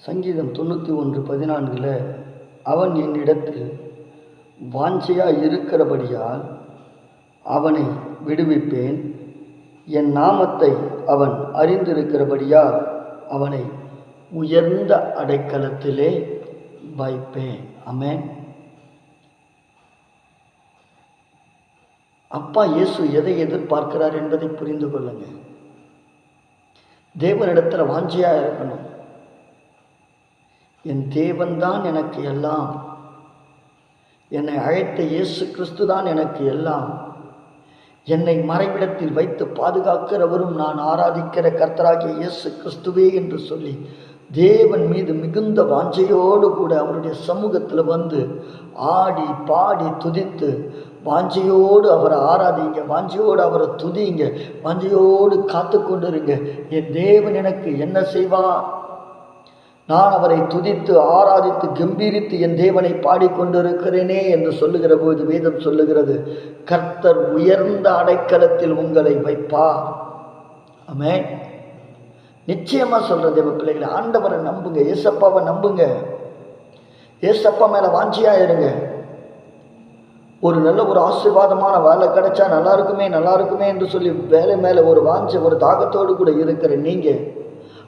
சங்கீதம் 91:14 அவன் என்னிடத்தில் வாஞ்சையாய் இருக்கிறபடியால் அவனை விடுவிப்பேன். என் நாமத்தை அவன் அறிந்திருக்கிறபடியால் அவனை உயர்ந்த அடைக்கலத்திலே வைப்பேன். ஆமென். அப்பா இயேசு எதை எதிர்பார்க்கிறார் என்பதை புரிந்து கொள்ளுங்க. தேவனிடத்தில் வாஞ்சையா இருக்கணும். என் தேவன்தான் எனக்கு எல்லாம், என்னை அழைத்த இயேசு கிறிஸ்து தான் எனக்கு எல்லாம், என்னை மறைவிடத்தில் வைத்து பாதுகாக்கிறவரும் நான் ஆராதிக்கிற கர்த்தராகிய இயேசு கிறிஸ்துவே என்று சொல்லி தேவன் மீது மிகுந்த வாஞ்சையோடு கூட அவருடைய சமூகத்தில் வந்து ஆடி பாடி துதித்து வாஞ்சையோடு அவரை ஆராதிங்க, வாஞ்சையோடு அவரை துதிங்க, வாஞ்சையோடு காத்து கொண்டிருங்க. என் தேவன் எனக்கு என்ன செய்வார்? நான் அவரை துதித்து ஆராதித்து கம்பீரித்து என் தேவனை பாடிக்கொண்டிருக்கிறேனே என்று சொல்லுகிற போது வேதம் சொல்லுகிறது, கர்த்தர் உயர்ந்த அடைக்கலத்தில் உங்களை வைப்பார். ஆமென். நிச்சயமா சொல்ற தேவ பிள்ளைகளை, ஆண்டவரை நம்புங்க, ஏசப்பாவை நம்புங்க, ஏசப்பா மேல வாஞ்சியா இருங்க. ஒரு நல்ல ஒரு ஆசீர்வாதமான வேலை கிடைச்சா நல்லா இருக்குமே என்று சொல்லி வேலை மேல ஒரு வாஞ்சை ஒரு தாகத்தோடு கூட இருக்கிற நீங்க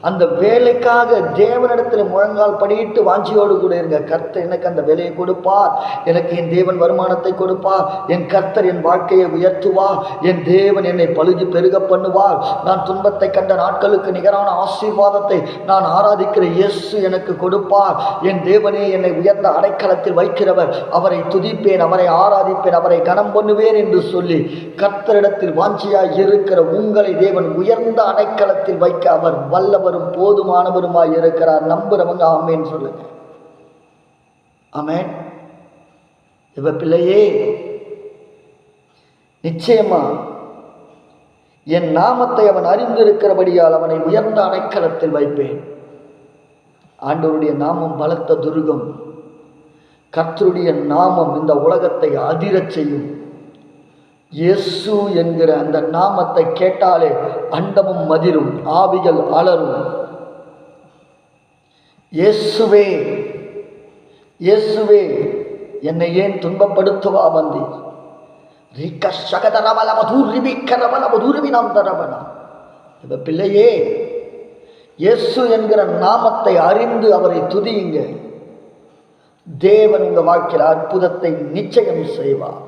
அந்த வேலைக்காக தேவனிடத்தில் முழங்கால் படியிட்டு வாஞ்சியோடு கூட இருங்க. கர்த்தர் எனக்கு அந்த வேலையை கொடுப்பார், எனக்கு என் தேவன் வருமானத்தை கொடுப்பார், என் கர்த்தர் என் வாழ்க்கையை உயர்த்துவார், என் தேவன் என்னை பழுகி பெருக பண்ணுவார், நான் துன்பத்தை கண்ட நாட்களுக்கு நிகரான ஆசீர்வாதத்தை நான் ஆராதிக்கிற இயேசு எனக்கு கொடுப்பார், என் தேவனே என்னை உயர்ந்த அடைக்கலத்தில் வைக்கிறவர், அவரை துதிப்பேன், அவரை ஆராதிப்பேன், அவரை கனம் பண்ணுவேன் என்று சொல்லி கர்த்தரிடத்தில் வாஞ்சியாய் இருக்கிற உங்களை தேவன் உயர்ந்த அடைக்கலத்தில் வைக்க அவர் வல்லவர் போதுமானவருமாய் இருக்கிறார். நம்புறவங்க ஆமேன் சொல்லுங்க. ஆமேன். இவ பிள்ளையே, நிச்சயமா என் நாமத்தை அவன் அறிந்திருக்கிறபடியால் அவனை உயர்ந்த அடைக்கலத்தில் வைப்பேன். ஆண்டவருடைய நாமம் பலத்த துருகம். கர்த்தருடைய நாமம் இந்த உலகத்தை அதிரச் செய்யும். இயேசு என்கிற அந்த நாமத்தை கேட்டாலே அண்டமும் மதிரும், ஆவிகள் அலரும். இயேசுவே இயேசுவே என்னை ஏன் துன்பப்படுத்துவா வந்தீர்? பிள்ளையே, இயேசு என்கிற நாமத்தை அறிந்து அவரை துதியுங்க. தேவன் உங்க வாழ்க்கையில் அற்புதத்தை நிச்சயம் செய்வார்.